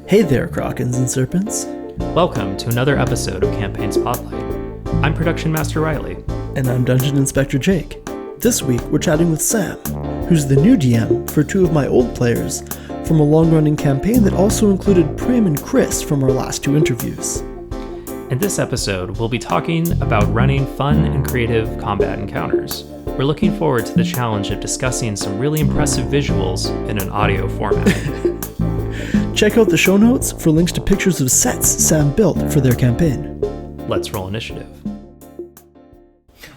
Hey there, Krakens and Serpents. Welcome to another episode of Campaign Spotlight. I'm Production Master Riley. And I'm Dungeon Inspector Jake. This week, we're chatting with Sam, who's the new DM for two of my old players from a long-running campaign that also included Prim and Chris from our last two interviews. In this episode, we'll be talking about running fun and creative combat encounters. We're looking forward to the challenge of discussing some really impressive visuals in an audio format. Check out the show notes for links to pictures of sets Sam built for their campaign. Let's roll initiative.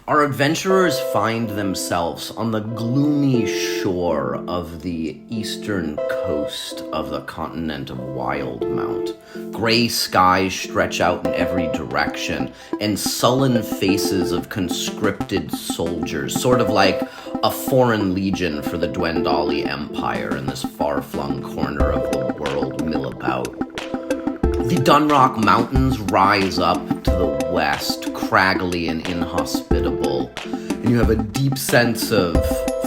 Our adventurers find themselves on the gloomy shore of the eastern coast of the continent of Wildmount. Gray skies stretch out in every direction, and sullen faces of conscripted soldiers, sort of like a foreign legion for the Dwendali Empire in this far-flung corner of the world mill about. The Dunrock Mountains rise up to the west, craggly and inhospitable, and you have a deep sense of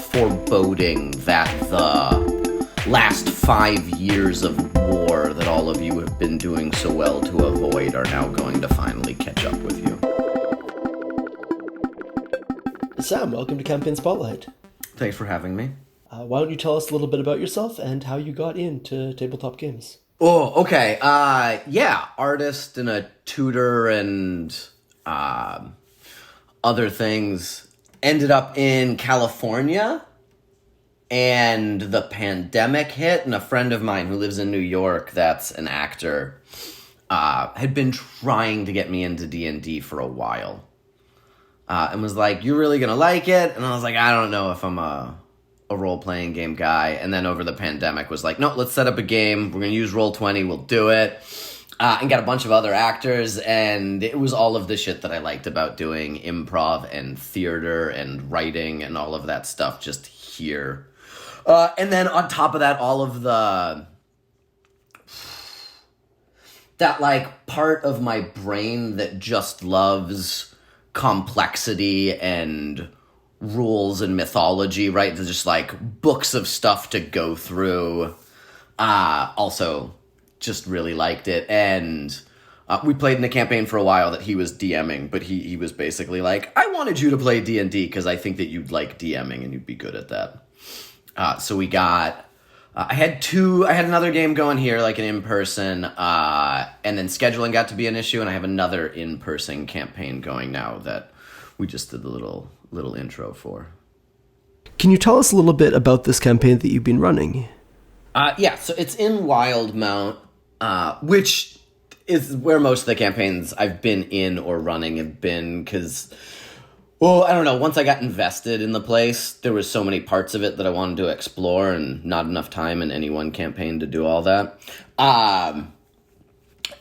foreboding that the last 5 years of war that all of you have been doing so well to avoid are now going to finally catch up with you. Sam, welcome to Campaign Spotlight. Thanks for having me. Why don't you tell us a little bit about yourself and how you got into tabletop games? Oh, okay. Artist and a tutor and other things. Ended up in California, and the pandemic hit, and a friend of mine who lives in New York, that's an actor, had been trying to get me into D&D for a while. And was like, "You're really gonna like it?" And I was like, "I don't know if I'm a role-playing game guy." And then over the pandemic was like, "No, let's set up a game. We're going to use Roll20. We'll do it." And got a bunch of other actors. And it was all of the shit that I liked about doing improv and theater and writing and all of that stuff just here. And then on top of that, all of that like part of my brain that just loves complexity and rules and mythology, right? There's just like books of stuff to go through. Also just really liked it. And we played in a campaign for a while that he was DMing, but he was basically like, "I wanted you to play D&D because I think that you'd like DMing and you'd be good at that." So we got, I had another game going here, like an in-person, and then scheduling got to be an issue, and I have another in-person campaign going now that we just did a little intro for. Can you tell us a little bit about this campaign that you've been running? So it's in Wildmount, which is where most of the campaigns I've been in or running have been, because, well, I don't know, once I got invested in the place, there was so many parts of it that I wanted to explore, and not enough time in any one campaign to do all that.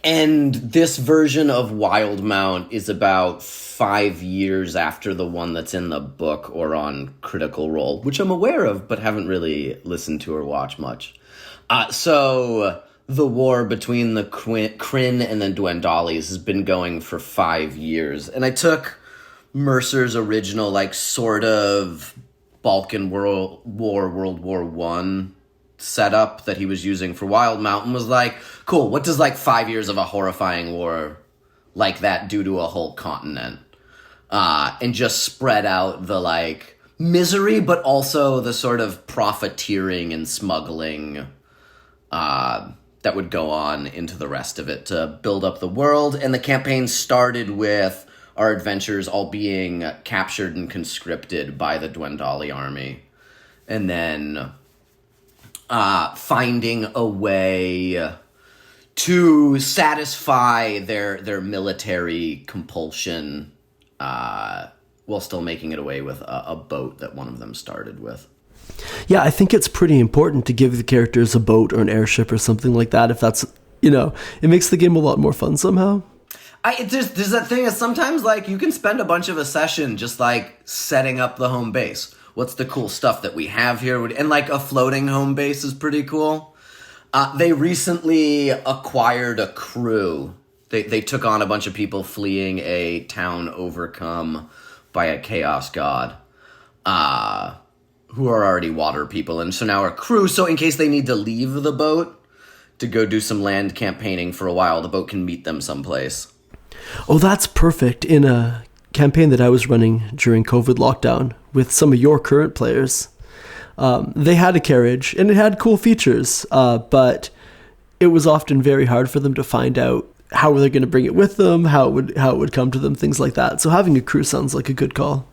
And this version of Wildmount is about 5 years after the one that's in the book or on Critical Role, which I'm aware of, but haven't really listened to or watched much. So the war between the Kryn and the Dwendalis has been going for 5 years. And I took Mercer's original, like, sort of Balkan World War I setup that he was using for Wildmount and was like, cool, what does, like, 5 years of a horrifying war like that do to a whole continent? And just spread out the, like, misery, but also the sort of profiteering and smuggling that would go on into the rest of it to build up the world. And the campaign started with our adventurers all being captured and conscripted by the Dwendali army. And then finding a way to satisfy their military compulsion while still making it away with a boat that one of them started with. Yeah, I think it's pretty important to give the characters a boat or an airship or something like that. If that's, it makes the game a lot more fun somehow. There's that thing is sometimes, like, you can spend a bunch of a session just, like, setting up the home base. What's the cool stuff that we have here? And, like, a floating home base is pretty cool. They recently acquired a crew. They took on a bunch of people fleeing a town overcome by a chaos god. Who are already water people, and so now our crew, so in case they need to leave the boat, to go do some land campaigning for a while. The boat can meet them someplace. Oh, that's perfect. In a campaign that I was running during COVID lockdown with some of your current players, they had a carriage and it had cool features, but it was often very hard for them to find out how were they going to bring it with them, how it would come to them, things like that. So having a crew sounds like a good call.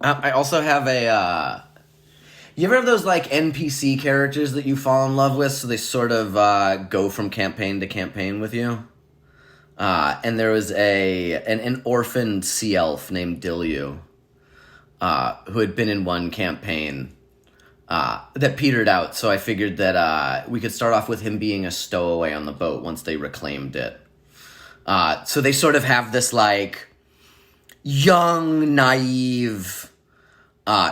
I also have you ever have those like NPC characters that you fall in love with, so they sort of go from campaign to campaign with you? And there was an orphaned sea elf named Dilyu, who had been in one campaign that petered out, so I figured that we could start off with him being a stowaway on the boat once they reclaimed it. So they sort of have this, like, young, naive,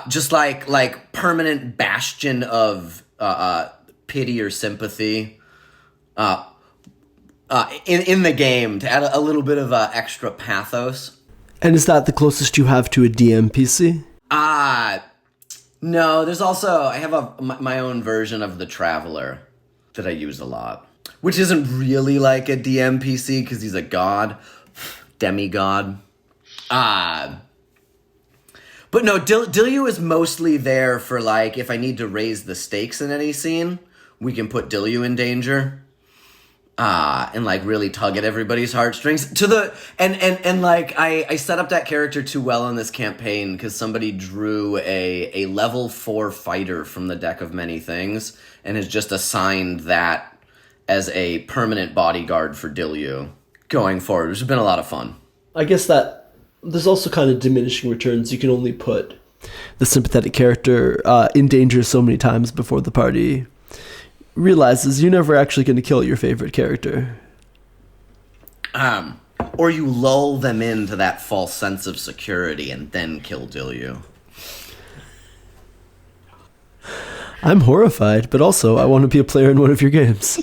just like permanent bastion of pity or sympathy in the game to add a little bit of extra pathos. And is that the closest you have to a DM PC? No, there's also, I have my own version of the Traveler that I use a lot, which isn't really like a DM PC because he's a god, demigod. But no, Dilyu is mostly there for, like, if I need to raise the stakes in any scene, we can put Dilyu in danger. And, like, really tug at everybody's heartstrings. And like, I set up that character too well in this campaign because somebody drew a level 4 fighter from the deck of many things and has just assigned that as a permanent bodyguard for Dilyu going forward, which has been a lot of fun. I guess that there's also kind of diminishing returns. You can only put the sympathetic character in danger so many times before the party realizes you're never actually going to kill your favorite character. Or you lull them into that false sense of security and then kill Dilyu. I'm horrified, but also I want to be a player in one of your games.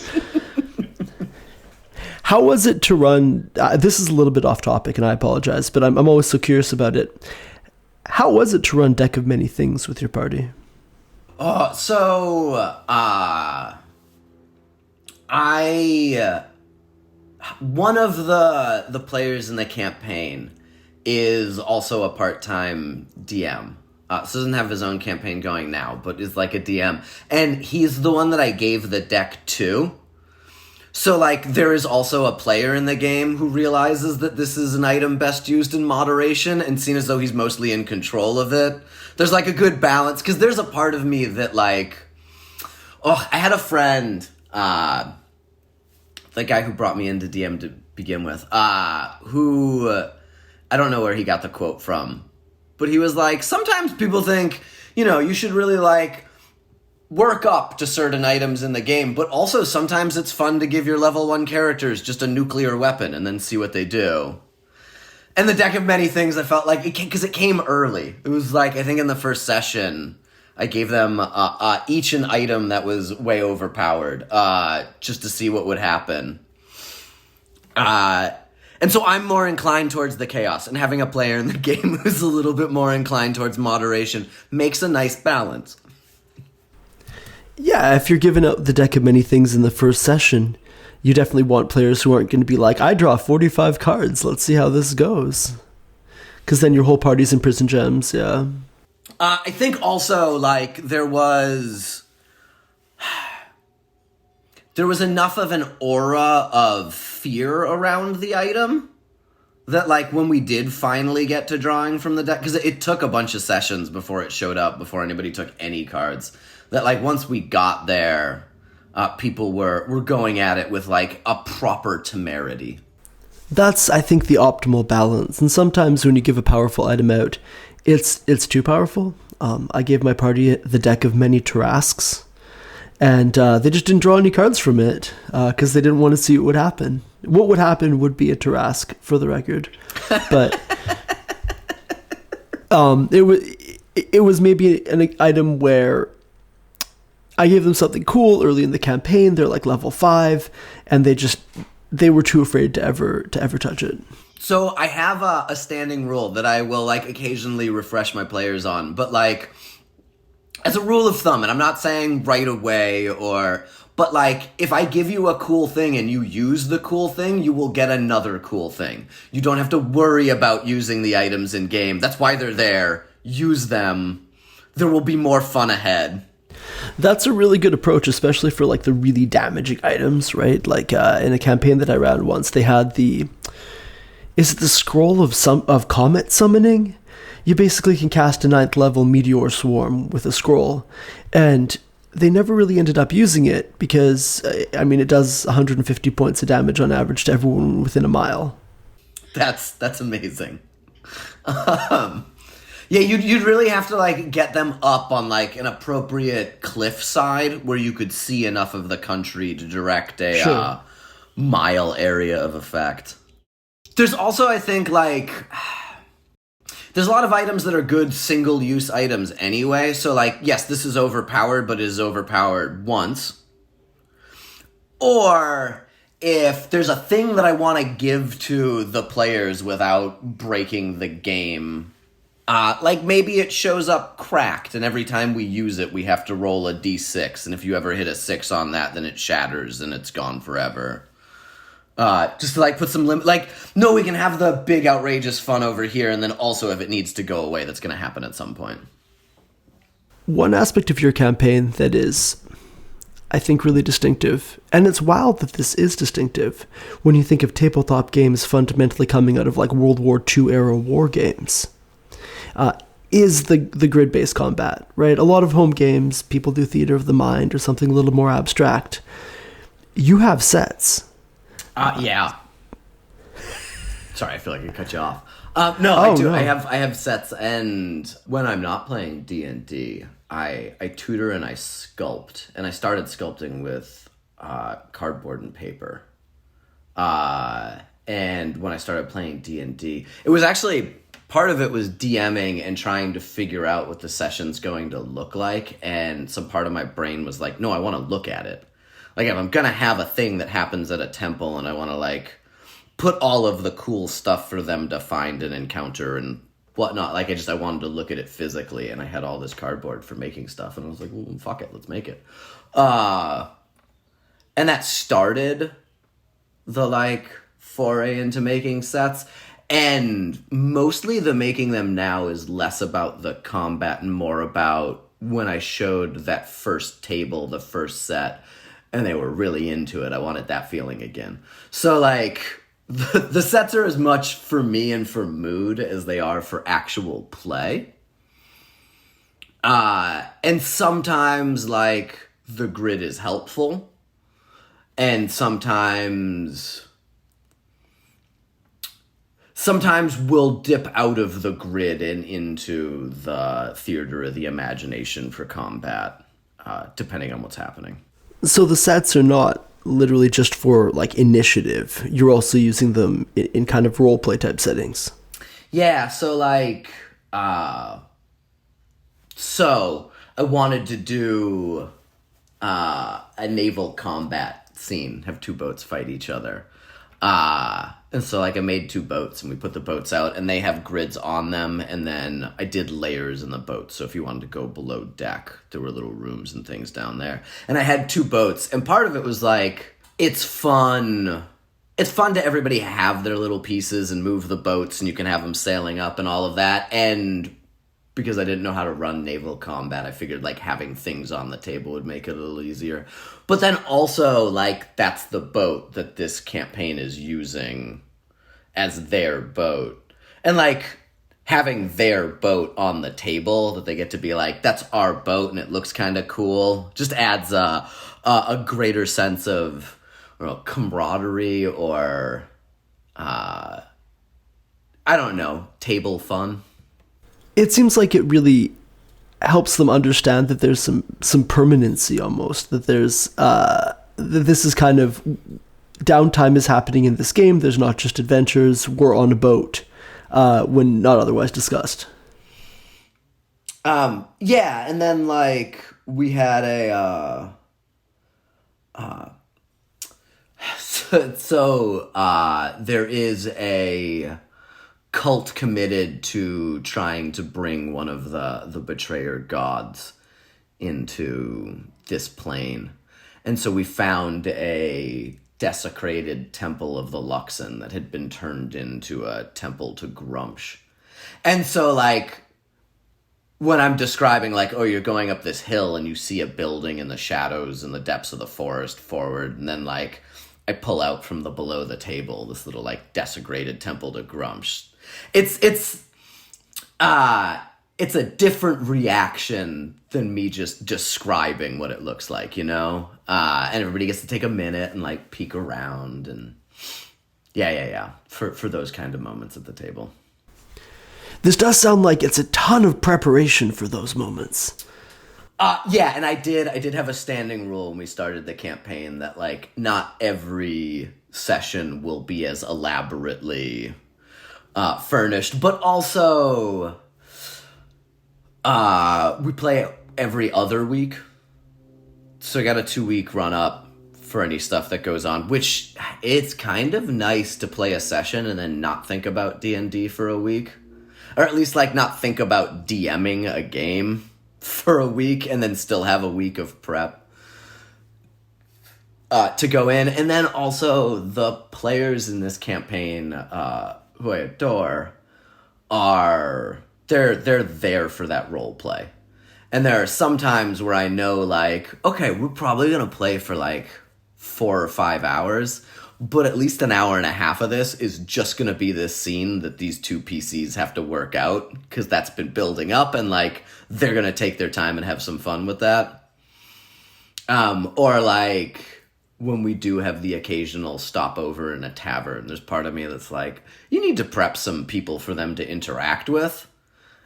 How was it to run... this is a little bit off topic, and I apologize, but I'm always so curious about it. How was it to run Deck of Many Things with your party? One of the players in the campaign is also a part-time DM. So doesn't have his own campaign going now, but is like a DM. And he's the one that I gave the deck to. So, like, there is also a player in the game who realizes that this is an item best used in moderation and seen as though he's mostly in control of it. There's, like, a good balance, because there's a part of me that, like... I had a friend, the guy who brought me into DM to begin with, who... I don't know where he got the quote from, but he was like, sometimes people think, you should really, like... work up to certain items in the game, but also sometimes it's fun to give your level 1 characters just a nuclear weapon and then see what they do. And the Deck of Many Things, I felt like, because it came early. It was like, I think in the first session, I gave them each an item that was way overpowered, just to see what would happen. And so I'm more inclined towards the chaos, and having a player in the game who's a little bit more inclined towards moderation makes a nice balance. Yeah, if you're giving out the Deck of Many Things in the first session, you definitely want players who aren't going to be like, I draw 45 cards, let's see how this goes. Because then your whole party's in prison gems, yeah. I think also, like, there was enough of an aura of fear around the item that, like, when we did finally get to drawing from the deck, because it took a bunch of sessions before it showed up, before anybody took any cards, that, like, once we got there, people were going at it with, like, a proper temerity. That's, I think, the optimal balance. And sometimes when you give a powerful item out, it's too powerful. I gave my party the Deck of Many Tarasques, and they just didn't draw any cards from it because they didn't want to see what would happen. What would happen would be a Tarrasque, for the record. But it was maybe an item where I gave them something cool early in the campaign. They're like level 5, and they were too afraid to ever touch it. So I have a standing rule that I will, like, occasionally refresh my players on, but, like, as a rule of thumb, and I'm not saying right away but like, if I give you a cool thing and you use the cool thing, you will get another cool thing. You don't have to worry about using the items in game. That's why they're there. Use them. There will be more fun ahead. That's a really good approach, especially for like the really damaging items, right? Like in a campaign that I ran once, they had the scroll of comet summoning? You basically can cast a 9th level meteor swarm with a scroll, and they never really ended up using it because, I mean, it does 150 points of damage on average to everyone within a mile. That's amazing. Yeah, you'd really have to like get them up on like an appropriate cliffside where you could see enough of the country to direct a mile area of effect. There's also, I think, like, there's a lot of items that are good single-use items anyway. So, like, yes, this is overpowered, but it is overpowered once. Or if there's a thing that I want to give to the players without breaking the game, like maybe it shows up cracked, and every time we use it, we have to roll a d6. And if you ever hit a 6 on that, then it shatters and it's gone forever. Just to, like, put some limit. Like, no, we can have the big, outrageous fun over here, and then also if it needs to go away, that's going to happen at some point. One aspect of your campaign that is, I think, really distinctive, and it's wild that this is distinctive when you think of tabletop games fundamentally coming out of, like, World War II era war games, is the grid-based combat, right? A lot of home games, people do theater of the mind or something a little more abstract. You have sets. Yeah. Sorry, I feel like I cut you off. No, I do. No. I have sets, and when I'm not playing D&D, I tutor and I sculpt, and I started sculpting with cardboard and paper. And when I started playing D&D, it was actually, part of it was DMing and trying to figure out what the session's going to look like, and some part of my brain was like, no, I want to look at it. Like, if I'm going to have a thing that happens at a temple and I want to, like, put all of the cool stuff for them to find and encounter and whatnot, like, I wanted to look at it physically, and I had all this cardboard for making stuff, and I was like, well, fuck it, let's make it. And that started the, like, foray into making sets, and mostly the making them now is less about the combat and more about when I showed that first table, the first set, and they were really into it. I wanted that feeling again. So, like, the sets are as much for me and for mood as they are for actual play. And sometimes, like, the grid is helpful. And sometimes we'll dip out of the grid and into the theater of the imagination for combat, depending on what's happening. So the sets are not literally just for, like, initiative. You're also using them in kind of role-play type settings. Yeah, so, like, so I wanted to do a naval combat scene, have 2 boats fight each other. And so, like, I made 2 boats, and we put the boats out, and they have grids on them, and then I did layers in the boats, so if you wanted to go below deck, there were little rooms and things down there. And I had 2 boats, and part of it was, like, it's fun to everybody have their little pieces and move the boats, and you can have them sailing up and all of that, and because I didn't know how to run naval combat, I figured, like, having things on the table would make it a little easier. But then also, like, that's the boat that this campaign is using as their boat. And, like, having their boat on the table that they get to be like, that's our boat and it looks kind of cool, just adds a greater sense of camaraderie or, I don't know, table fun. It seems like it really helps them understand that there's some permanency almost, that there's that this is kind of downtime is happening in this game. There's not just adventures. We're on a boat when not otherwise discussed. Yeah, and then, like, we had there is a cult committed to trying to bring one of the betrayer gods into this plane. And so we found a desecrated temple of the Luxon that had been turned into a temple to Grumsh. And so, like, when I'm describing, like, oh, you're going up this hill and you see a building in the shadows in the depths of the forest forward, and then, like, I pull out from the below the table this little, like, desecrated temple to Grumsh. It's a different reaction than me just describing what it looks like, you know? And everybody gets to take a minute and, like, peek around, and yeah. For those kind of moments at the table. This does sound like it's a ton of preparation for those moments. Yeah, and I did have a standing rule when we started the campaign that, like, not every session will be as elaborately furnished, but also we play every other week. So I got a 2-week run up for any stuff that goes on, which it's kind of nice to play a session and then not think about D&D for a week. Or at least, like, not think about DMing a game for a week and then still have a week of prep to go in. And then also the players in this campaign, who I adore, they're there for that role play. And there are some times where I know, like, okay, we're probably going to play for, like, 4 or 5 hours, but at least an hour and a half of this is just going to be this scene that these two PCs have to work out, because that's been building up, and, like, they're going to take their time and have some fun with that. Or, like, when we do have the occasional stopover in a tavern, there's part of me that's like, you need to prep some people for them to interact with,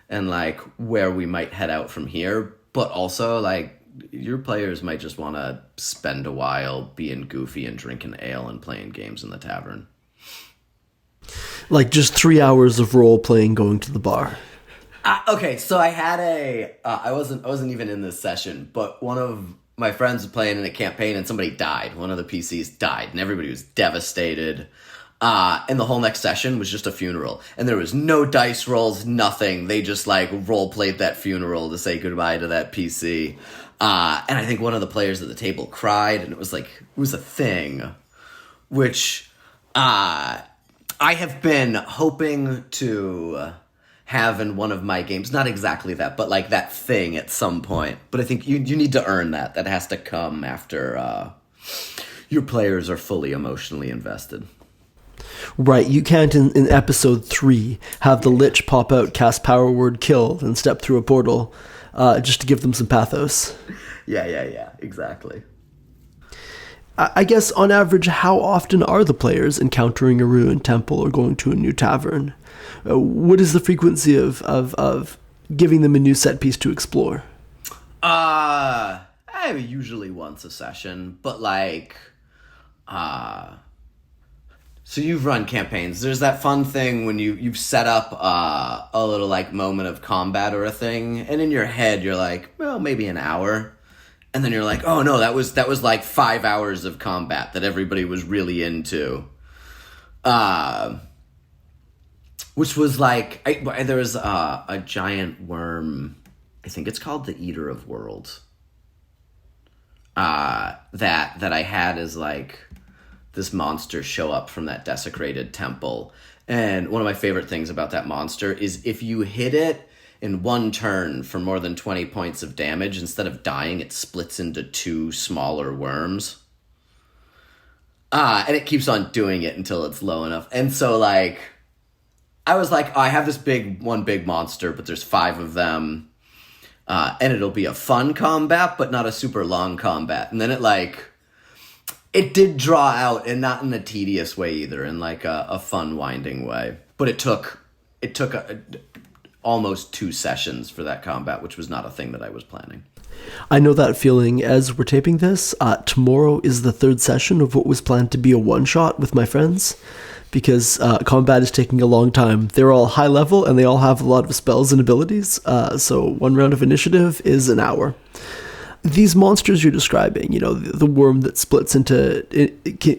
and, like, where we might head out from here. But also, like, your players might just want to spend a while being goofy and drinking ale and playing games in the tavern. Like, just 3 hours of role-playing going to the bar. Okay, so I had I wasn't even in this session, but one of my friends was playing in a campaign and somebody died. One of the PCs died, and everybody was devastated. And the whole next session was just a funeral. And there was no dice rolls, nothing. They just, like, role-played that funeral to say goodbye to that PC. And I think one of the players at the table cried, and it was a thing. Which I have been hoping to have in one of my games. Not exactly that, but, like, that thing at some point. But I think you need to earn that. That has to come after your players are fully emotionally invested. Right, you can't in episode 3 have the Lich pop out, cast power word, kill, and step through a portal just to give them some pathos. Yeah, exactly. I guess on average, how often are the players encountering a ruined temple or going to a new tavern? What is the frequency of giving them a new set piece to explore? Usually once a session, but, like, so you've run campaigns. There's that fun thing when you've set up a little, like, moment of combat or a thing, and in your head you're like, well, maybe an hour. And then you're like, oh no, that was like 5 hours of combat that everybody was really into. Which was like, there was a giant worm, I think it's called the Eater of Worlds, that I had as, like, this monster show up from that desecrated temple. And one of my favorite things about that monster is if you hit it in one turn for more than 20 points of damage, instead of dying, it splits into 2 smaller worms. And it keeps on doing it until it's low enough. And so, like, I was like, I have this big monster, but there's 5 of them. And it'll be a fun combat, but not a super long combat. And then it did draw out, and not in a tedious way either, in, like, a fun winding way. But it took almost 2 sessions for that combat, which was not a thing that I was planning. I know that feeling. As we're taping this, tomorrow is the 3rd session of what was planned to be a one-shot with my friends, because combat is taking a long time. They're all high level, and they all have a lot of spells and abilities, so 1 round of initiative is an hour. These monsters you're describing, you know, the worm that splits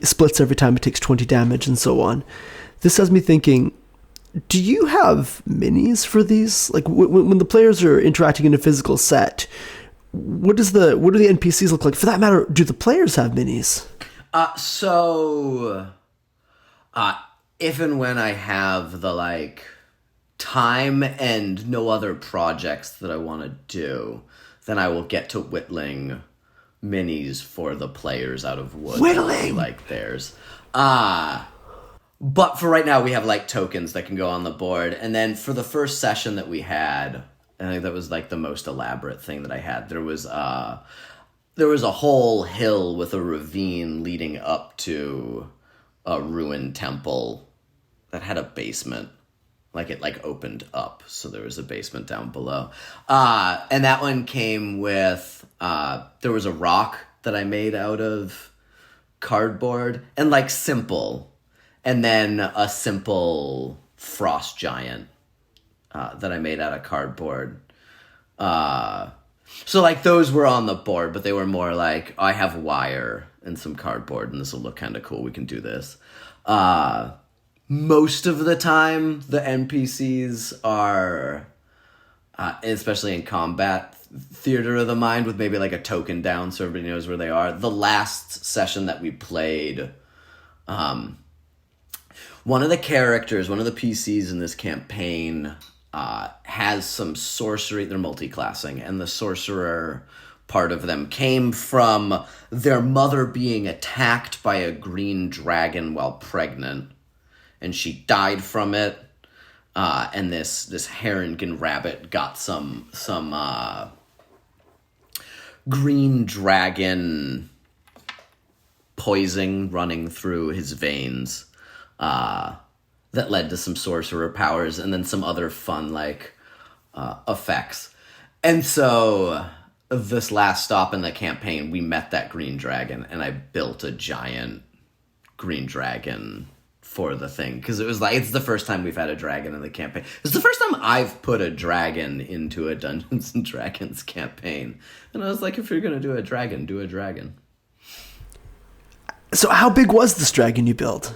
splits every time it takes 20 damage and so on. This has me thinking, do you have minis for these? Like, when the players are interacting in a physical set, what do the NPCs look like? For that matter, do the players have minis? If and when I have the like time and no other projects that I want to do, then I will get to whittling minis for the players out of wood. Whittling! Like theirs. But for right now, we have like tokens that can go on the board. And then for the first session that we had, I think that was like the most elaborate thing that I had. There was a whole hill with a ravine leading up to a ruined temple that had a basement. Like it like opened up, so there was a basement down below. And that one came with, there was a rock that I made out of cardboard, and like simple. And then a simple frost giant that I made out of cardboard. So like those were on the board, but they were more like, I have wire and some cardboard, and this will look kind of cool. We can do this. Most of the time, the NPCs are, especially in combat, theater of the mind with maybe like a token down so everybody knows where they are. The last session that we played, one of the characters, one of the PCs in this campaign, has some sorcery. They're multi-classing, and the sorcerer part of them came from their mother being attacked by a green dragon while pregnant, and she died from it. And this Harengen rabbit got some green dragon poison running through his veins. That led to some sorcerer powers and then some other fun, like, effects. And so this last stop in the campaign, we met that green dragon, and I built a giant green dragon for the thing. Because it was like, it's the first time we've had a dragon in the campaign. It's the first time I've put a dragon into a Dungeons & Dragons campaign. And I was like, if you're going to do a dragon, do a dragon. So how big was this dragon you built?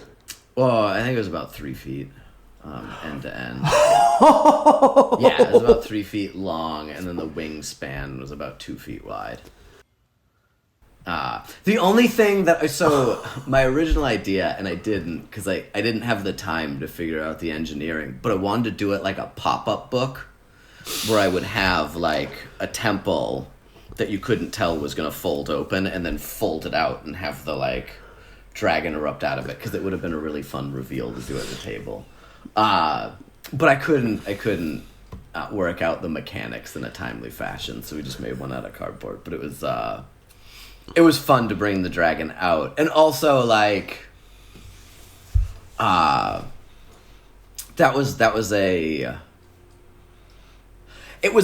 Well, I think it was about 3 feet, end to end. Yeah, it was about 3 feet long, and then the wingspan was about 2 feet wide. The only thing that so my original idea, and I didn't, because I didn't have the time to figure out the engineering, but I wanted to do it like a pop-up book, where I would have like a temple that you couldn't tell was going to fold open, and then fold it out and have the like dragon erupt out of it, because it would have been a really fun reveal to do at the table. But I couldn't work out the mechanics in a timely fashion, so we just made one out of cardboard. But it was fun to bring the dragon out, and also like that was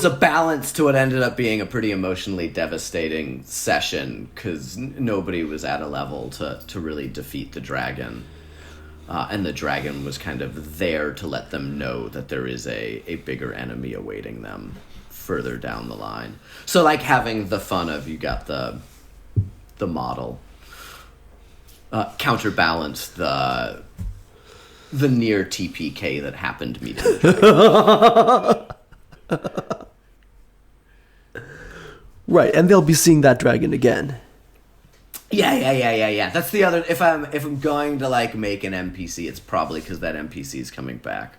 a balance to what ended up being a pretty emotionally devastating session, because nobody was at a level to really defeat the dragon. And the dragon was kind of there to let them know that there is a bigger enemy awaiting them further down the line. So like having the fun of, you got the model, counterbalance the near TPK that happened meeting the dragon. Right, and they'll be seeing that dragon again. Yeah. That's the other. If I'm going to like make an NPC, it's probably because that NPC is coming back.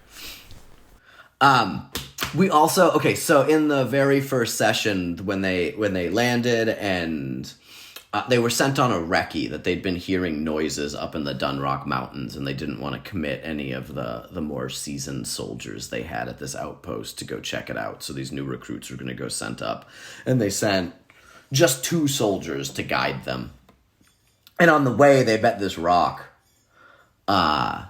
We also so in the very first session when they landed and they were sent on a recce that they'd been hearing noises up in the Dunrock Mountains, and they didn't want to commit any of the more seasoned soldiers they had at this outpost to go check it out. So these new recruits were going to go sent up, and they sent just 2 soldiers to guide them. And on the way, they met this rock. And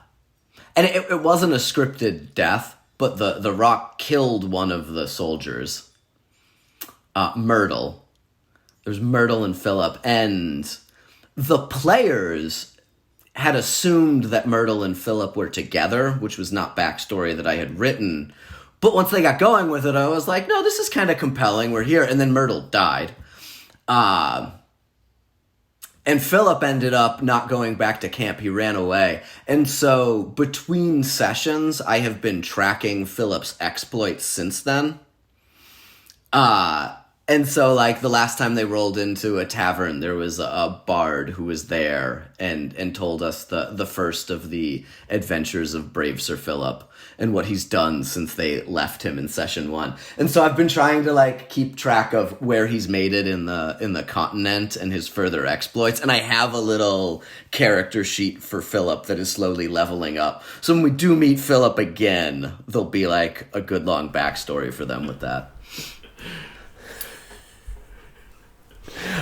it wasn't a scripted death, but the rock killed one of the soldiers, Myrtle. There's Myrtle and Philip, and the players had assumed that Myrtle and Philip were together, which was not backstory that I had written. But once they got going with it, I was like, no, this is kind of compelling. We're here. And then Myrtle died. And Philip ended up not going back to camp. He ran away. And so between sessions, I have been tracking Philip's exploits since then. And And so, like, the last time they rolled into a tavern, there was a bard who was there and told us the first of the adventures of brave Sir Philip and what he's done since they left him in session 1. And so I've been trying to, like, keep track of where he's made it in the continent and his further exploits. And I have a little character sheet for Philip that is slowly leveling up. So when we do meet Philip again, there'll be, like, a good long backstory for them with that.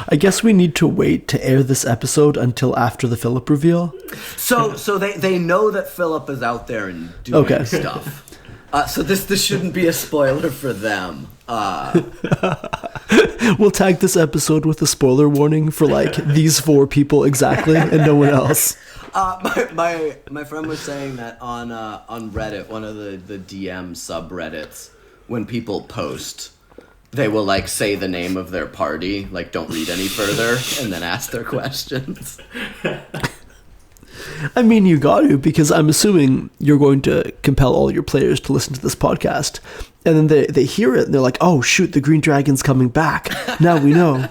I guess we need to wait to air this episode until after the Philip reveal. So they know that Philip is out there and doing stuff. So this shouldn't be a spoiler for them. We'll tag this episode with a spoiler warning for like these 4 people exactly, and no one else. My friend was saying that on Reddit, one of the DM subreddits, when people post, they will, like, say the name of their party, like, don't read any further, and then ask their questions. I mean, you got to, because I'm assuming you're going to compel all your players to listen to this podcast. And then they hear it, and they're like, oh, shoot, the Green Dragon's coming back. Now we know.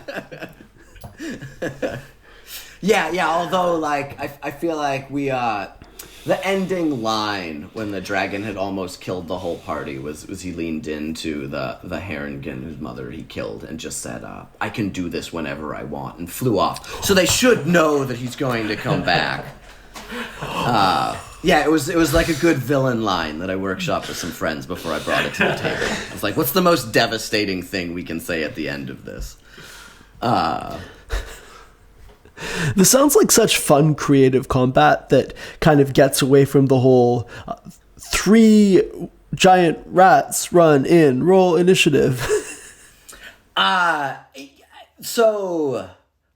Yeah, although, like, I feel like we, the ending line when the dragon had almost killed the whole party was he leaned into the Harengen whose mother he killed and just said, I can do this whenever I want, and flew off. So they should know that he's going to come back. Yeah, it was like a good villain line that I workshopped with some friends before I brought it to the table. It's like, what's the most devastating thing we can say at the end of this? This sounds like such fun, creative combat that kind of gets away from the whole 3 giant rats run in, roll initiative. So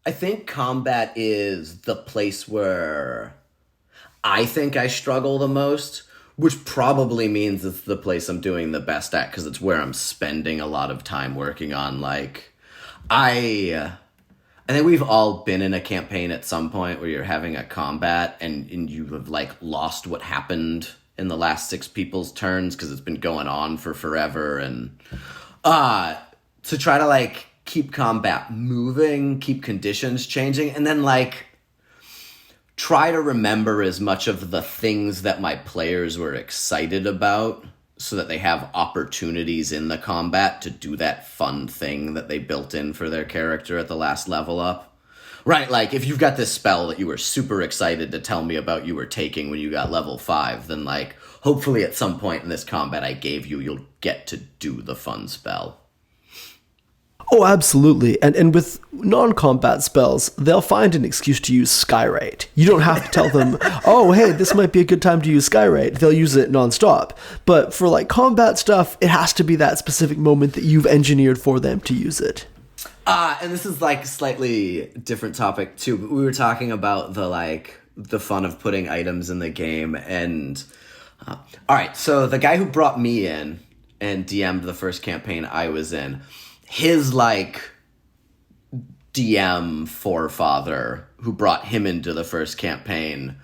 I think combat is the place where I think I struggle the most, which probably means it's the place I'm doing the best at, because it's where I'm spending a lot of time working on, like, I think we've all been in a campaign at some point where you're having a combat and you have, like, lost what happened in the last 6 people's turns because it's been going on for forever. And to try to, like, keep combat moving, keep conditions changing, and then, like, try to remember as much of the things that my players were excited about so that they have opportunities in the combat to do that fun thing that they built in for their character at the last level up. Right, like, if you've got this spell that you were super excited to tell me about you were taking when you got level 5, then, like, hopefully at some point in this combat I gave you, you'll get to do the fun spell. Oh, absolutely. And with non-combat spells, they'll find an excuse to use Skyrite. You don't have to tell them, oh, hey, this might be a good time to use Skyrite. They'll use it nonstop. But for, like, combat stuff, it has to be that specific moment that you've engineered for them to use it. And this is, like, a slightly different topic, too. But we were talking about the fun of putting items in the game. And, all right, so the guy who brought me in and DM'd the first campaign I was in, his, like, DM forefather who brought him into the first campaign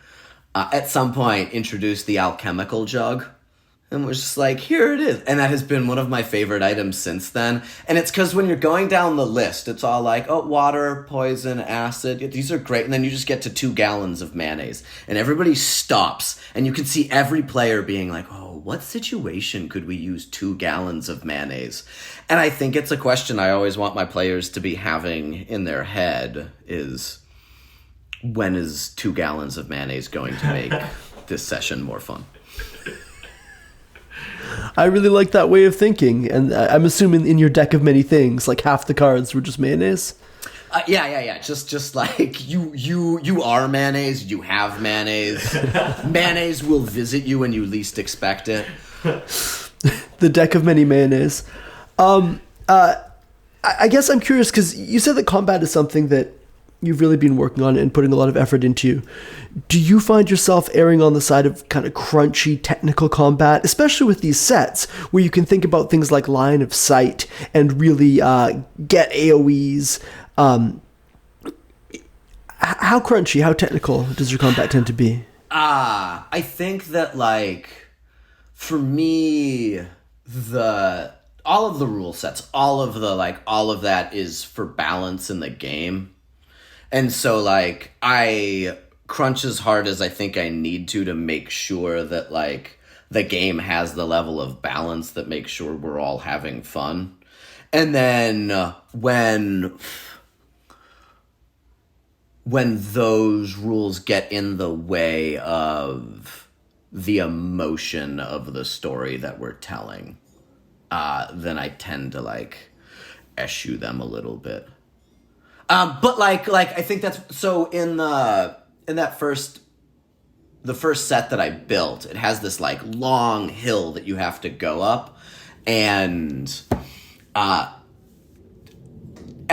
at some point introduced the alchemical jug and was just like, here it is. And that has been one of my favorite items since then. And it's because when you're going down the list, it's all like, oh, water, poison, acid. These are great. And then you just get to 2 gallons of mayonnaise. And everybody stops. And you can see every player being like, oh, what situation could we use 2 gallons of mayonnaise? And I think it's a question I always want my players to be having in their head is, when is 2 gallons of mayonnaise going to make this session more fun? I really like that way of thinking, and I'm assuming in your deck of many things, like half the cards were just mayonnaise. Yeah. Just like you are mayonnaise. You have mayonnaise. Mayonnaise will visit you when you least expect it. The deck of many mayonnaise. I guess I'm curious because you said that combat is something that you've really been working on and putting a lot of effort into. Do you find yourself erring on the side of kind of crunchy technical combat, especially with these sets where you can think about things like line of sight and really get AoEs? How crunchy, how technical does your combat tend to be? I think that, like, for me, all of the rule sets, all of that is for balance in the game. And so, like, I crunch as hard as I think I need to make sure that, like, the game has the level of balance that makes sure we're all having fun. And then when those rules get in the way of the emotion of the story that we're telling, then I tend to, like, eschew them a little bit. But like I think that's so in the first set that I built, it has this, like, long hill that you have to go up, and at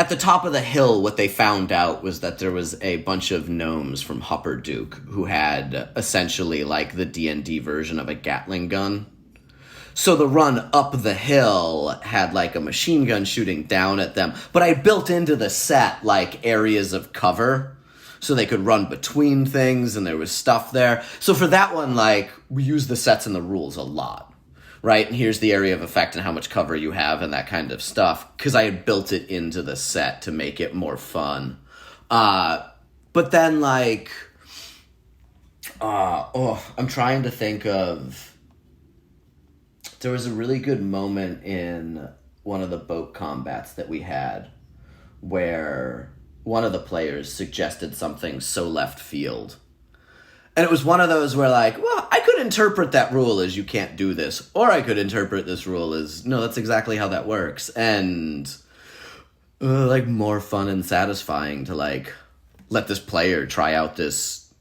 the top of the hill, what they found out was that there was a bunch of gnomes from Hupperduke who had essentially, like, the D&D version of a Gatling gun. So the run up the hill had, like, a machine gun shooting down at them. But I built into the set, like, areas of cover so they could run between things, and there was stuff there. So for that one, like, we use the sets and the rules a lot. Right, and here's the area of effect and how much cover you have and that kind of stuff, because I had built it into the set to make it more fun. But then, like, I'm trying to think of... There was a really good moment in one of the boat combats that we had where one of the players suggested something so left field. And it was one of those where, like, well, I could interpret that rule as you can't do this, or I could interpret this rule as, no, that's exactly how that works. And, like, more fun and satisfying to, like, let this player try out this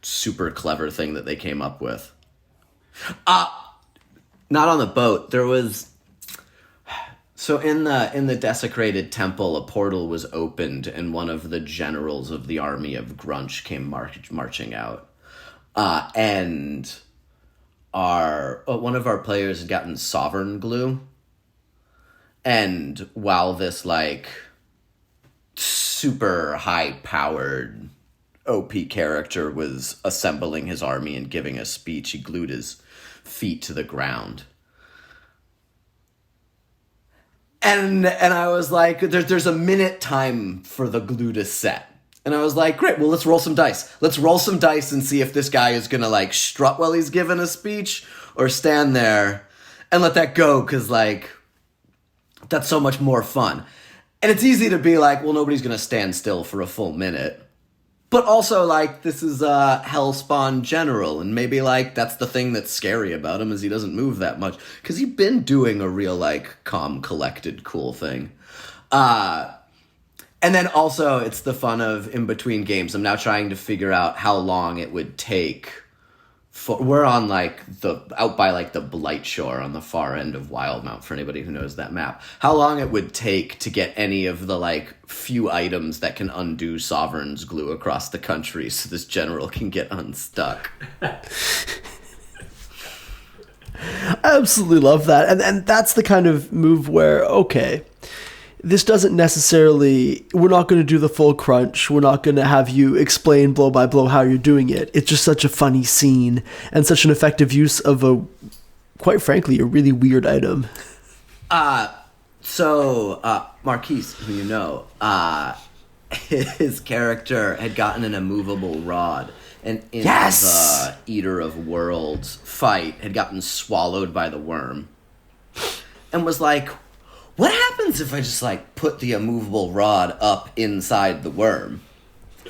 super clever thing that they came up with. Not on the boat. There was... So in the desecrated temple, a portal was opened, and one of the generals of the army of Grunch came marching out. And one of our players had gotten sovereign glue, and while this, like, super high-powered OP character was assembling his army and giving a speech, he glued his feet to the ground. And I was like, there's a minute time for the glue to set. And I was like, great, well, let's roll some dice. Let's roll some dice and see if this guy is going to, like, strut while he's giving a speech or stand there and let that go, because, like, that's so much more fun. And it's easy to be like, well, nobody's going to stand still for a full minute. But also, like, this is a Hellspawn general, and maybe, like, that's the thing that's scary about him is he doesn't move that much. Because he's been doing a real, like, calm, collected, cool thing. And then also, it's the fun of in between games. I'm now trying to figure out how long it would take. We're on, like, out by, like, the Blight Shore on the far end of Wildmount, for anybody who knows that map. How long it would take to get any of the, like, few items that can undo Sovereign's glue across the country so this general can get unstuck. I absolutely love that. And that's the kind of move where, okay, this doesn't necessarily, we're not going to do the full crunch. We're not going to have you explain blow by blow how you're doing it. It's just such a funny scene and such an effective use of quite frankly, a really weird item. So Marquise, who you know, his character had gotten an immovable rod, and in the Eater of Worlds fight had gotten swallowed by the worm, and was like, what happens if I just, like, put the immovable rod up inside the worm?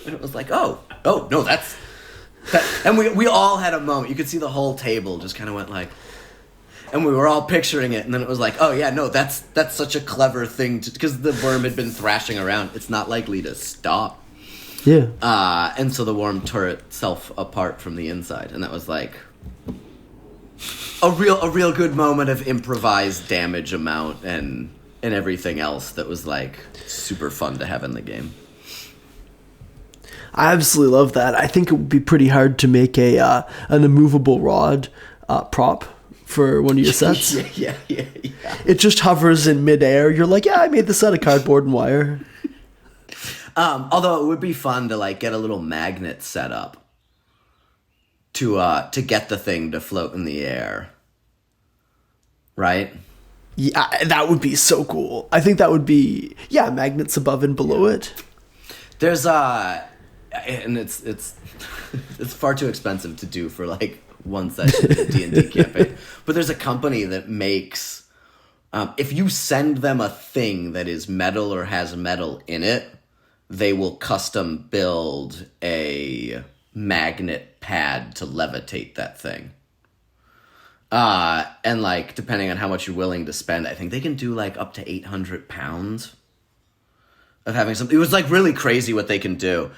And it was like, oh, no, that's... And we all had a moment. You could see the whole table just kind of went like... And we were all picturing it, and then it was like, oh, yeah, no, that's such a clever thing to... Because the worm had been thrashing around. It's not likely to stop. Yeah. And so the worm tore itself apart from the inside, and that was like... A real good moment of improvised damage amount and everything else that was, like, super fun to have in the game. I absolutely love that. I think it would be pretty hard to make an immovable rod prop for one of your sets. Yeah. It just hovers in midair. You're like, yeah, I made this out of cardboard and wire. Although it would be fun to, like, get a little magnet set up to get the thing to float in the air. Right? Yeah, that would be so cool. I think that would be, magnets above and below it. There's and it's it's far too expensive to do for like one session of a D&D campaign. But there's a company that makes, if you send them a thing that is metal or has metal in it, they will custom build a magnet pad to levitate that thing. And like, depending on how much you're willing to spend, I think they can do like up to 800 pounds of having something. It was like really crazy what they can do.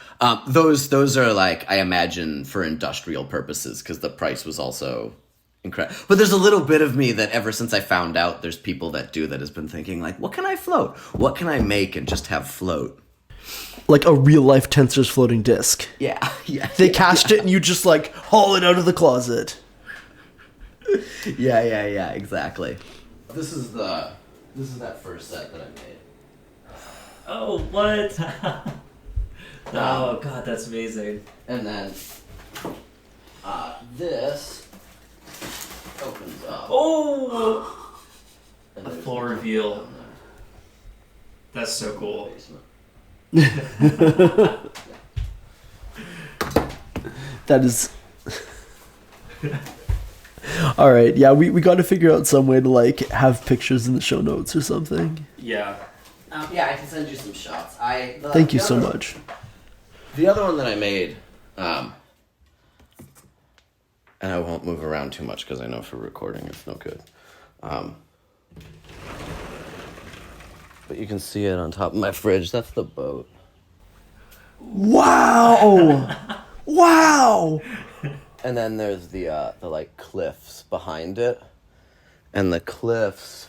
Those are like, I imagine, for industrial purposes, because the price was also incredible. But there's a little bit of me that ever since I found out there's people that do that has been thinking like, what can I float? What can I make and just have float? Like a real life Tensor's floating disc. Yeah. They cast it and you just like haul it out of the closet. Yeah, exactly. This is that first set that I made. Oh, what? Oh, God, that's amazing. And then this opens up. Oh! And A there's full reveal. That's so cool. That is... All right, yeah, we got to figure out some way to like have pictures in the show notes or something. Yeah. Yeah, I can send you some shots. Thank you so much. The other one that I made, and I won't move around too much because I know for recording it's no good. But you can see it on top of my fridge. That's the boat. Wow! Wow! And then there's the like cliffs behind it, and the cliffs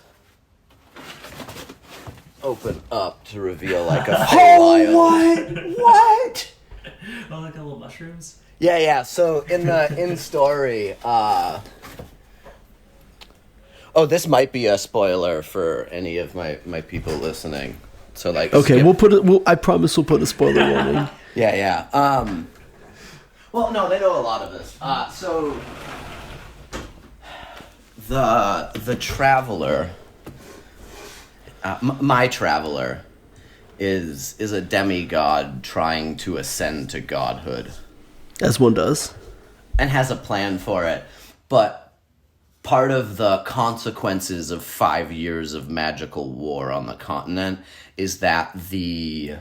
open up to reveal like a Oh, what? Oh, like little mushrooms? Yeah. So in story, this might be a spoiler for any of my people listening. So like, okay, I promise we'll put a spoiler warning. Yeah. Well, no, they know a lot of this. So the traveler, my traveler, is a demigod trying to ascend to godhood, As one does, and has a plan for it. But part of the consequences of 5 years of magical war on the continent is that the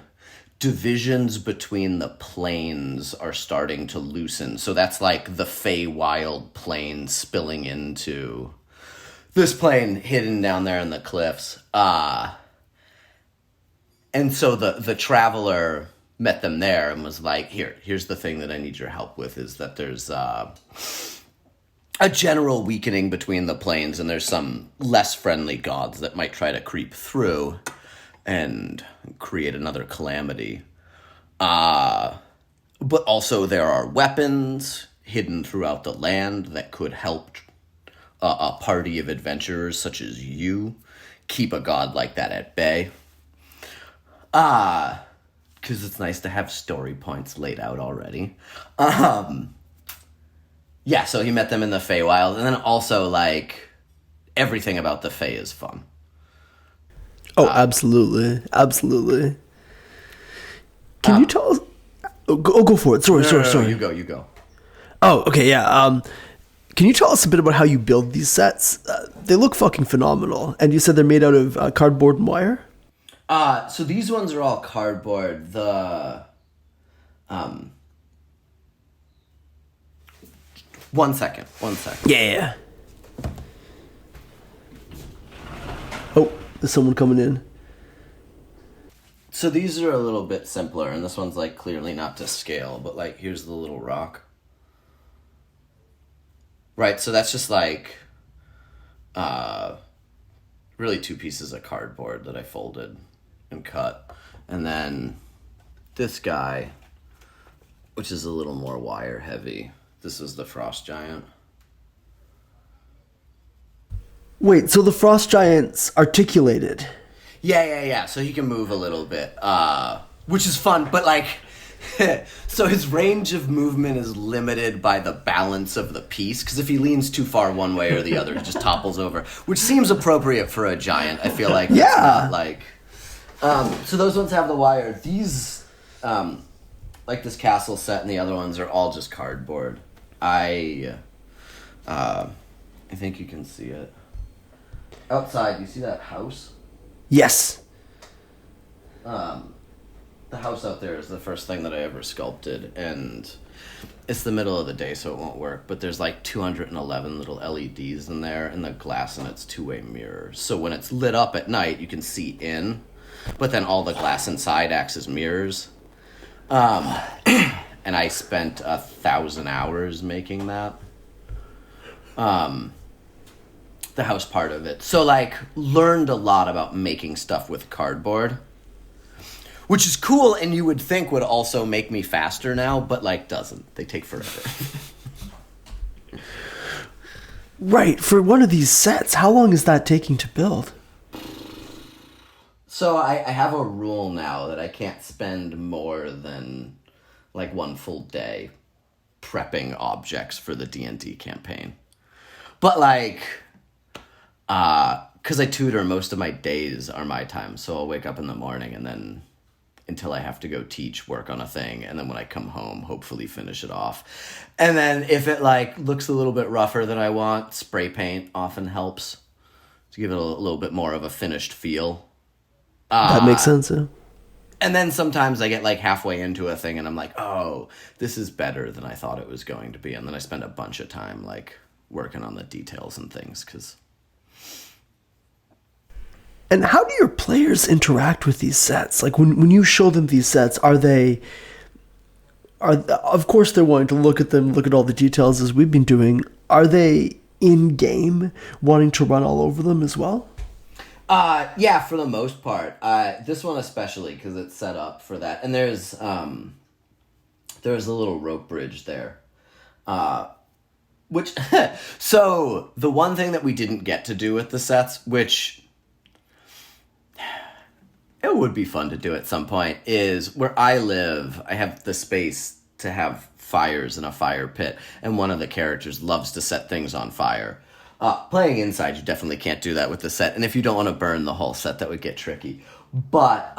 divisions between the planes are starting to loosen. So that's like the Feywild plane spilling into this plane hidden down there in the cliffs. And so the traveler met them there and was like, here's the thing that I need your help with, is that there's a general weakening between the planes, and there's some less friendly gods that might try to creep through and create another calamity. But also there are weapons hidden throughout the land that could help a party of adventurers such as you keep a god like that at bay. Because it's nice to have story points laid out already. Yeah, so he met them in the Feywild, and then also, like, everything about the Fey is fun. Oh, absolutely. Can you tell us... go for it. Sorry. No, you go. Oh, okay, yeah. Can you tell us a bit about how you build these sets? They look fucking phenomenal. And you said they're made out of cardboard and wire? So these ones are all cardboard. One second. Yeah. Oh, there's someone coming in. So these are a little bit simpler, and this one's, like, clearly not to scale, but, like, here's the little rock. Right, so that's just, like, really 2 pieces of cardboard that I folded and cut. And then this guy, which is a little more wire heavy. This is the Frost Giant. Wait, so the Frost Giant's articulated? Yeah. So he can move a little bit, which is fun. But like, So his range of movement is limited by the balance of the piece, because if he leans too far one way or the other, he just topples over, which seems appropriate for a giant. I feel like it's not like... so those ones have the wire. These, like this castle set and the other ones are all just cardboard. I think you can see it. Outside, you see that house? Yes. The house out there is the first thing that I ever sculpted, and it's the middle of the day, so it won't work, but there's like 211 little LEDs in there, and the glass in it's two-way mirrors. So when it's lit up at night, you can see in, but then all the glass inside acts as mirrors. And I spent 1,000 hours making that. The house part of it. So, like, learned a lot about making stuff with cardboard. Which is cool, and you would think would also make me faster now, but, like, doesn't. They take forever. Right. For one of these sets, how long is that taking to build? So I have a rule now that I can't spend more than, like, one full day prepping objects for the D&D campaign. But, like, because I tutor, most of my days are my time, so I'll wake up in the morning and then... until I have to go teach, work on a thing, and then when I come home, hopefully finish it off. And then if it, like, looks a little bit rougher than I want, spray paint often helps to give it a little bit more of a finished feel. That makes sense, yeah. And then sometimes I get, like, halfway into a thing, and I'm like, oh, this is better than I thought it was going to be. And then I spend a bunch of time, like, working on the details and things, because... And how do your players interact with these sets? Like, when you show them these sets, of course they're wanting to look at them, look at all the details as we've been doing. Are they in-game wanting to run all over them as well? Yeah, for the most part. This one especially, because it's set up for that. And there's a little rope bridge there. Which, so, the one thing that we didn't get to do with the sets, which... it would be fun to do at some point, is where I live, I have the space to have fires in a fire pit, and one of the characters loves to set things on fire. Playing inside, you definitely can't do that with the set, and if you don't want to burn the whole set, that would get tricky. But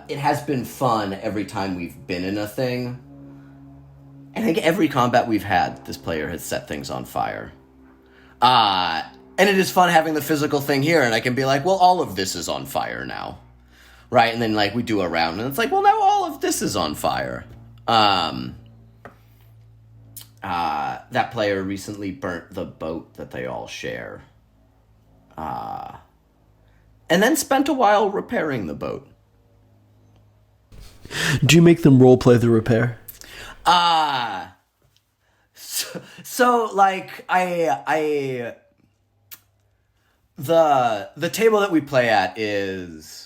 it has been fun every time we've been in a thing. I think every combat we've had, this player has set things on fire. And it is fun having the physical thing here, and I can be like, well, all of this is on fire now. Right, and then, like, we do a round, and it's like, well, now all of this is on fire. That player recently burnt the boat that they all share. And then spent a while repairing the boat. Do you make them roleplay the repair? So like, the table that we play at is...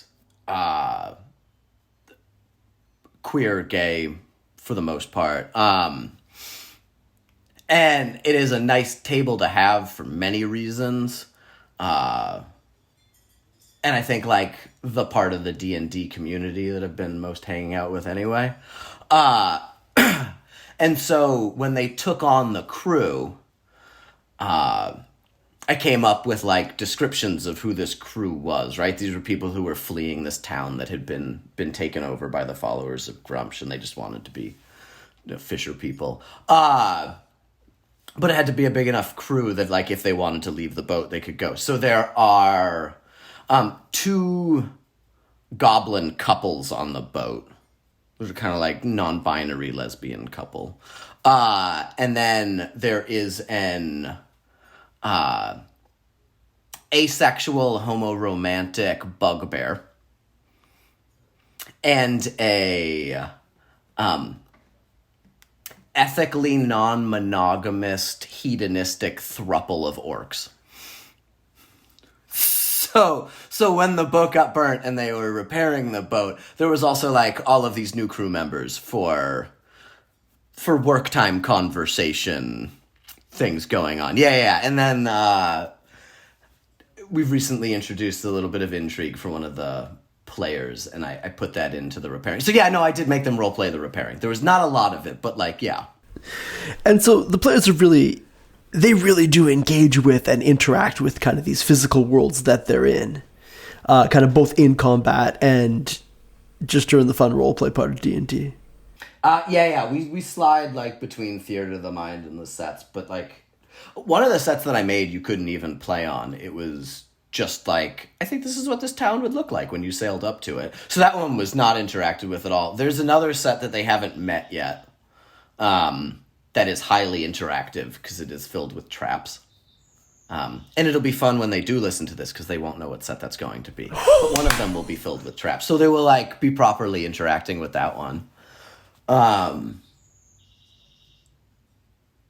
queer, gay, for the most part. And it is a nice table to have for many reasons. And I think, like, the part of the D&D community that I've been most hanging out with anyway. And so when they took on the crew, I came up with, like, descriptions of who this crew was, right? These were people who were fleeing this town that had been taken over by the followers of Grumsh, and they just wanted to be, fisher people. But it had to be a big enough crew that, like, if they wanted to leave the boat, they could go. So there are 2 goblin couples on the boat. Those are kind of like non-binary lesbian couple. And then there is an... asexual homoromantic bugbear, and a ethically non-monogamous hedonistic throuple of orcs. So when the boat got burnt and they were repairing the boat, there was also, like, all of these new crew members for work time conversation things going on. Yeah. And then we've recently introduced a little bit of intrigue for one of the players, and I put that into the repairing. So yeah, no, I did make them role play the repairing. There was not a lot of it, but like, yeah. And so the players are they really do engage with and interact with kind of these physical worlds that they're in, kind of both in combat and just during the fun role play part of D&D. Yeah. We slide like between Theater of the Mind and the sets, but like one of the sets that I made, you couldn't even play on. It was just like, I think this is what this town would look like when you sailed up to it. So that one was not interacted with at all. There's another set that they haven't met yet, that is highly interactive because it is filled with traps. And it'll be fun when they do listen to this because they won't know what set that's going to be. But one of them will be filled with traps. So they will like be properly interacting with that one.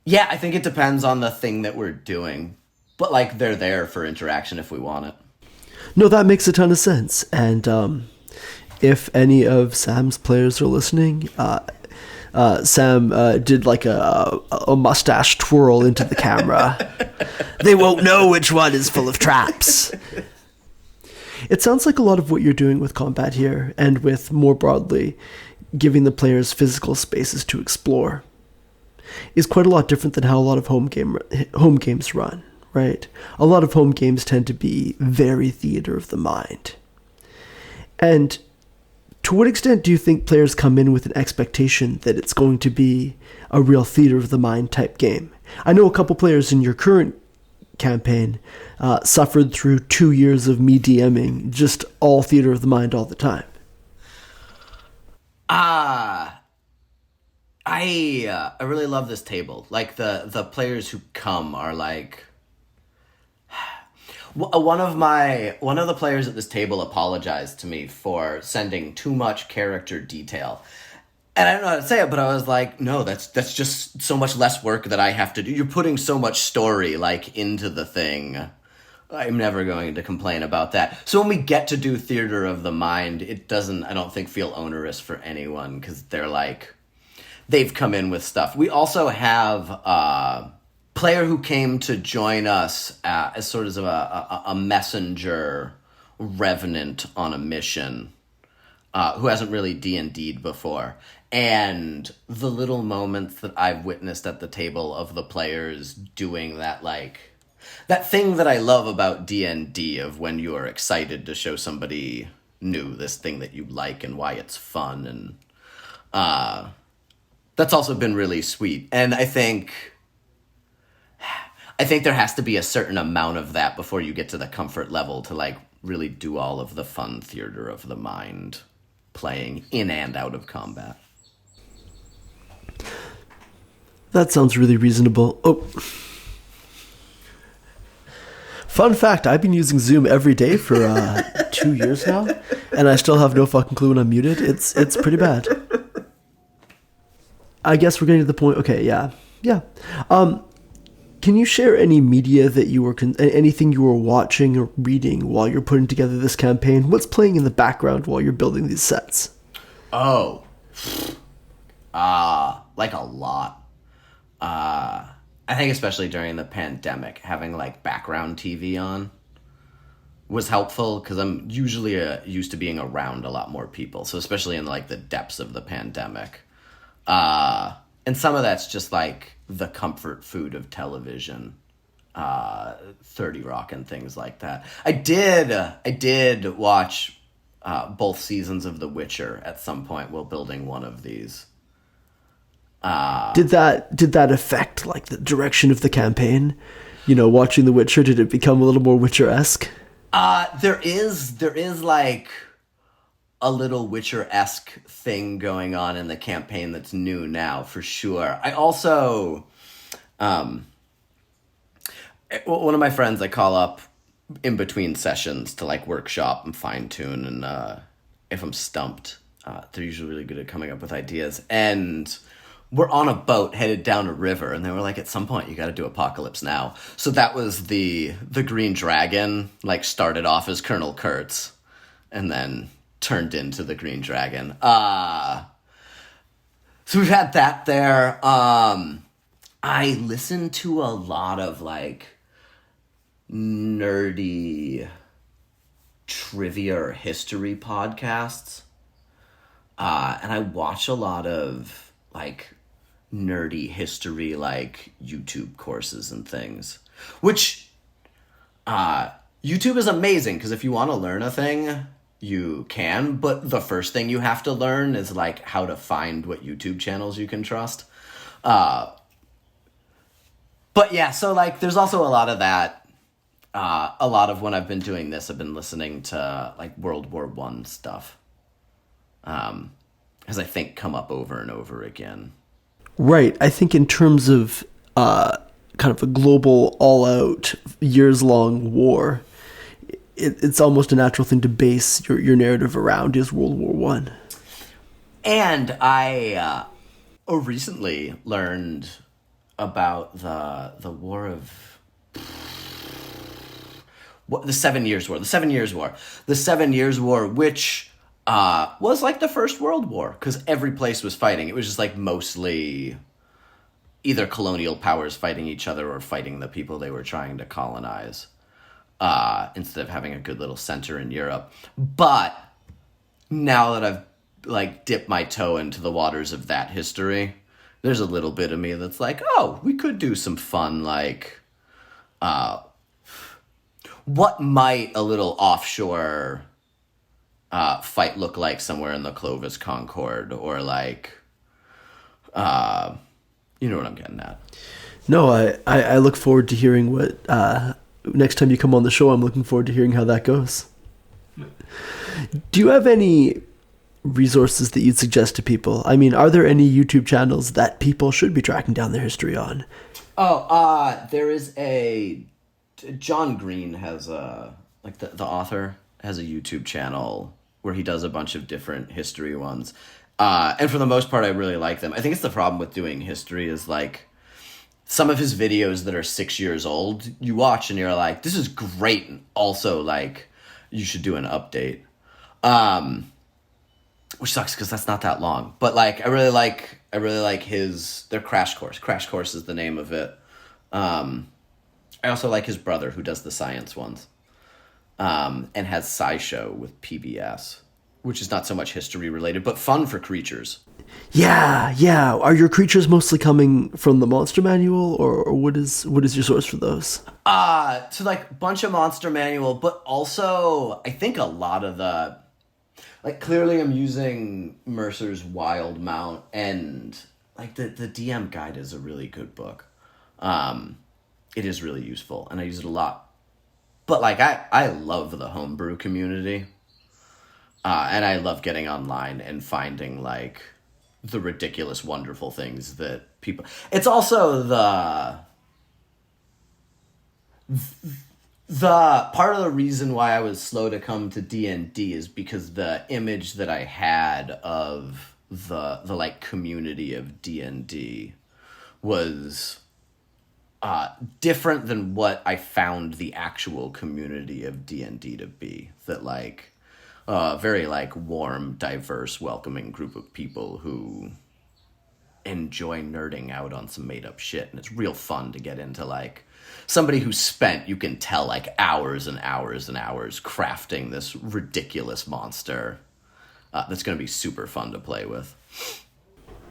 Yeah, I think it depends on the thing that we're doing. But like they're there for interaction if we want it. No, that makes a ton of sense. And if any of Sam's players are listening, Sam did like a mustache twirl into the camera. They won't know which one is full of traps. It sounds like a lot of what you're doing with combat here, and with more broadly giving the players physical spaces to explore, is quite a lot different than how a lot of home games run, right? A lot of home games tend to be very theater of the mind. And to what extent do you think players come in with an expectation that it's going to be a real theater of the mind type game? I know a couple players in your current campaign suffered through 2 years of me DMing just all theater of the mind all the time. I really love this table. Like the players who come are like, one of the players at this table apologized to me for sending too much character detail. And I don't know how to say it, but I was like, no, that's just so much less work that I have to do. You're putting so much story like into the thing. I'm never going to complain about that. So when we get to do theater of the mind, it doesn't, I don't think, feel onerous for anyone because they're like, they've come in with stuff. We also have a player who came to join us as sort of a messenger revenant on a mission, who hasn't really D&D'd before. And the little moments that I've witnessed at the table of the players doing that, like, that thing that I love about D&D of when you are excited to show somebody new this thing that you like and why it's fun. And that's also been really sweet. And I think there has to be a certain amount of that before you get to the comfort level to like really do all of the fun theater of the mind playing in and out of combat. That sounds really reasonable. Oh, fun fact, I've been using Zoom every day for 2 years now, and I still have no fucking clue when I'm muted. It's pretty bad. I guess we're getting to the point. Okay, yeah. Can you share any media that you were, anything you were watching or reading while you're putting together this campaign? What's playing in the background while you're building these sets? Oh, like a lot. I think especially during the pandemic, having like background TV on was helpful because I'm usually used to being around a lot more people. So especially in like the depths of the pandemic. And some of that's just like the comfort food of television, 30 Rock and things like that. I did watch both seasons of The Witcher at some point while building one of these. Did that affect like the direction of the campaign? You know, watching The Witcher, did it become a little more Witcher-esque? There is like a little Witcher-esque thing going on in the campaign that's new now, for sure. I also, one of my friends I call up in between sessions to like workshop and fine-tune, and if I'm stumped, they're usually really good at coming up with ideas. And we're on a boat headed down a river, and they were like, at some point you got to do Apocalypse Now. So that was the Green Dragon, like started off as Colonel Kurtz, and then turned into the Green Dragon. So we've had that there. I listen to a lot of like nerdy trivia or history podcasts. And I watch a lot of like nerdy history, like YouTube courses and things, which YouTube is amazing because if you want to learn a thing, you can, but the first thing you have to learn is like how to find what YouTube channels you can trust. But yeah, so like there's also a lot of that. A lot of when I've been doing this, I've been listening to like World War I stuff. As I think come up over and over again. Right. I think in terms of kind of a global, all-out, years-long war, it's almost a natural thing to base your narrative around is World War One. And I recently learned about the War of the 7 Years' War. The 7 Years' War. The 7 Years' War, which was like the First World War, because every place was fighting. It was just like mostly either colonial powers fighting each other or fighting the people they were trying to colonize, instead of having a good little center in Europe. But now that I've like dipped my toe into the waters of that history, there's a little bit of me that's like, oh, we could do some fun, like, what might a little offshore fight look like somewhere in the Clovis Concord, or like, you know what I'm getting at. No, I look forward to hearing what, next time you come on the show, I'm looking forward to hearing how that goes. Do you have any resources that you'd suggest to people? I mean, are there any YouTube channels that people should be tracking down their history on? There is John Green has like the author has a YouTube channel where he does a bunch of different history ones. And for the most part, I really like them. I think it's the problem with doing history is like some of his videos that are 6 years old, you watch and you're like, this is great. And also like, you should do an update. Which sucks because that's not that long. But like, I really like their Crash Course. Crash Course is the name of it. I also like his brother who does the science ones. And has SciShow with PBS, which is not so much history related, but fun for creatures. Yeah. Are your creatures mostly coming from the Monster Manual, or what is your source for those? So like bunch of Monster Manual, but also I think a lot of the, like clearly I'm using Mercer's Wild Mount, and like the DM Guide is a really good book. It is really useful, and I use it a lot. But like I love the homebrew community, and I love getting online and finding like the ridiculous, wonderful things that people. It's also the part of the reason why I was slow to come to D&D is because the image that I had of the like community of D&D was different than what I found the actual community of D&D to be. That like very like warm, diverse, welcoming group of people who enjoy nerding out on some made up shit, and it's real fun to get into like somebody who spent, you can tell, like hours and hours and hours crafting this ridiculous monster that's going to be super fun to play with.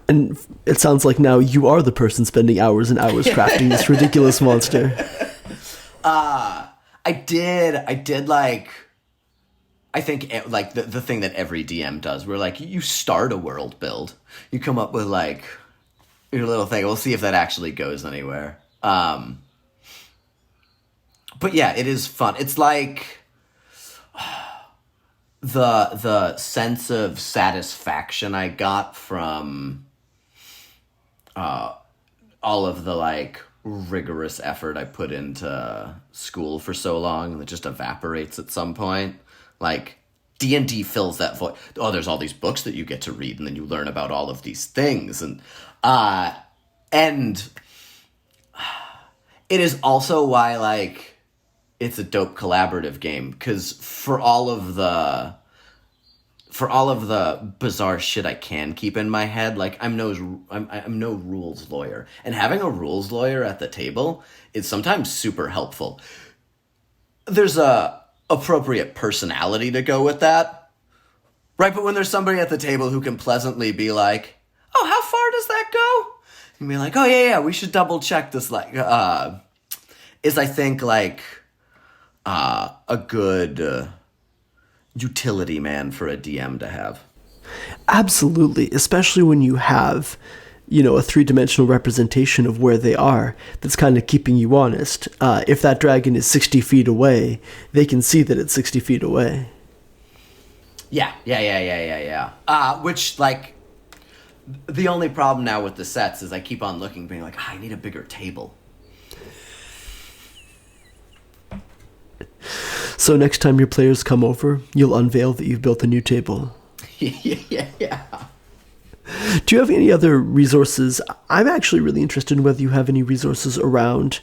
And it sounds like now you are the person spending hours and hours crafting this ridiculous monster. I did like, I think like the thing that every DM does, where like you start a world build, you come up with like your little thing. We'll see if that actually goes anywhere. But yeah, it is fun. It's like the sense of satisfaction I got from all of the like rigorous effort I put into school for so long that just evaporates at some point. Like D&D fills that void. Oh, there's all these books that you get to read, and then you learn about all of these things, and it is also why like it's a dope collaborative game, because for all of the bizarre shit I can keep in my head, like I'm no rules lawyer, and having a rules lawyer at the table is sometimes super helpful. There's a appropriate personality to go with that. Right, but when there's somebody at the table who can pleasantly be like, oh, how far does that go? And be like, oh, yeah, we should double check this, like, is, I think, like, a good utility man for a DM to have. Absolutely, especially when you have, you know, a three-dimensional representation of where they are that's kind of keeping you honest. If that dragon is 60 feet away, they can see that it's 60 feet away. Yeah. Which, like, the only problem now with the sets is I keep on looking, being like, I need a bigger table. So next time your players come over, you'll unveil that you've built a new table. Yeah. Do you have any other resources? I'm actually really interested in whether you have any resources around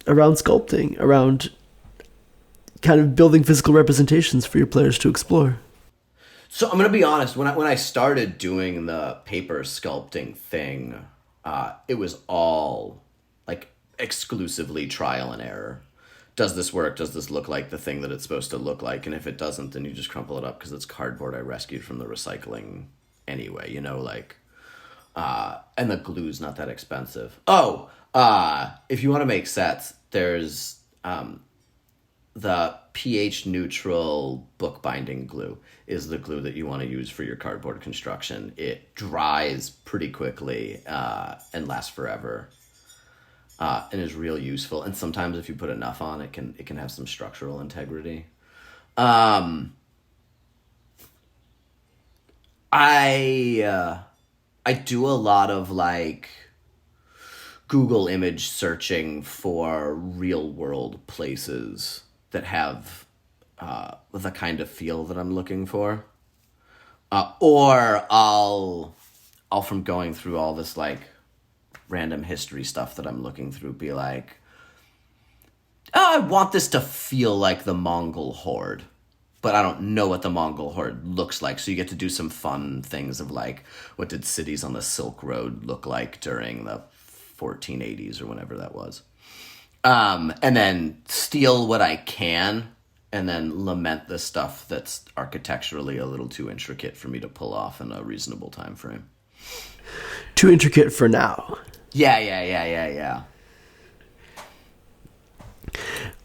sculpting, around kind of building physical representations for your players to explore. So I'm going to be honest, when I started doing the paper sculpting thing, it was all, like, exclusively trial and error. Does this work? Does this look like the thing that it's supposed to look like? And if it doesn't, then you just crumple it up because it's cardboard I rescued from the recycling anyway, you know, like, and the glue's not that expensive. If you want to make sets, there's the pH neutral bookbinding glue is the glue that you want to use for your cardboard construction. It dries pretty quickly and lasts forever. And is real useful. And sometimes if you put enough on, it can have some structural integrity. I do a lot of, like, Google image searching for real world places that have the kind of feel that I'm looking for. Or I'll from going through all this, like, random history stuff that I'm looking through, be like, I want this to feel like the Mongol horde, but I don't know what the Mongol horde looks like. So you get to do some fun things of, like, what did cities on the Silk Road look like during the 1480s or whenever that was. And then steal what I can, and then lament the stuff that's architecturally a little too intricate for me to pull off in a reasonable time frame. Too intricate for now. Yeah.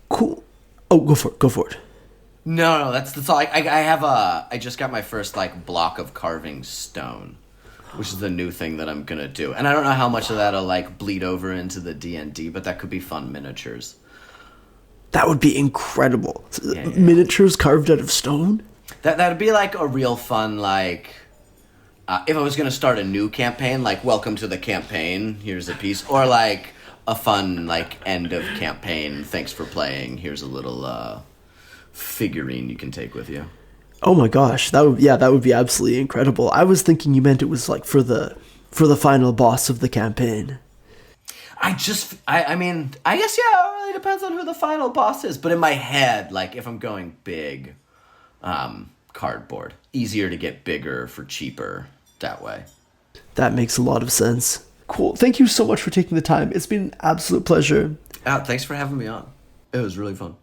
Cool. Oh, go for it. No, that's all. I just got my first, like, block of carving stone, which is the new thing that I'm gonna do. And I don't know how much of that'll, like, bleed over into the D&D, but that could be fun miniatures. That would be incredible. Yeah. Miniatures carved out of stone? That'd be, like, a real fun, like, if I was going to start a new campaign, like, welcome to the campaign, here's a piece. Or, like, a fun, like, end of campaign, thanks for playing, here's a little figurine you can take with you. Oh my gosh, that would be absolutely incredible. I was thinking you meant it was, like, for the final boss of the campaign. I guess, yeah, it really depends on who the final boss is. But in my head, like, if I'm going big, cardboard. Easier to get bigger for cheaper that way. That makes a lot of sense. Cool. Thank you so much for taking the time. It's been an absolute pleasure. Thanks for having me on. It was really fun.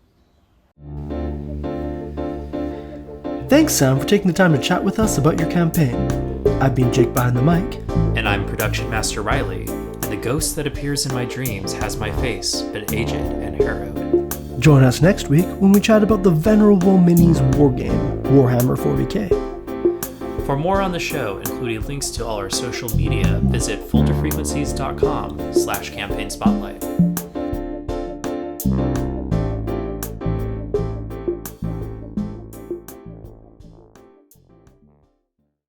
Thanks, Sam, for taking the time to chat with us about your campaign. I've been Jake behind the mic. And I'm Production Master Riley. And the ghost that appears in my dreams has my face, but aged and harrowed. Join us next week when we chat about the venerable minis wargame, Warhammer 40k. For more on the show, including links to all our social media, visit filterfrequencies.com/campaign spotlight.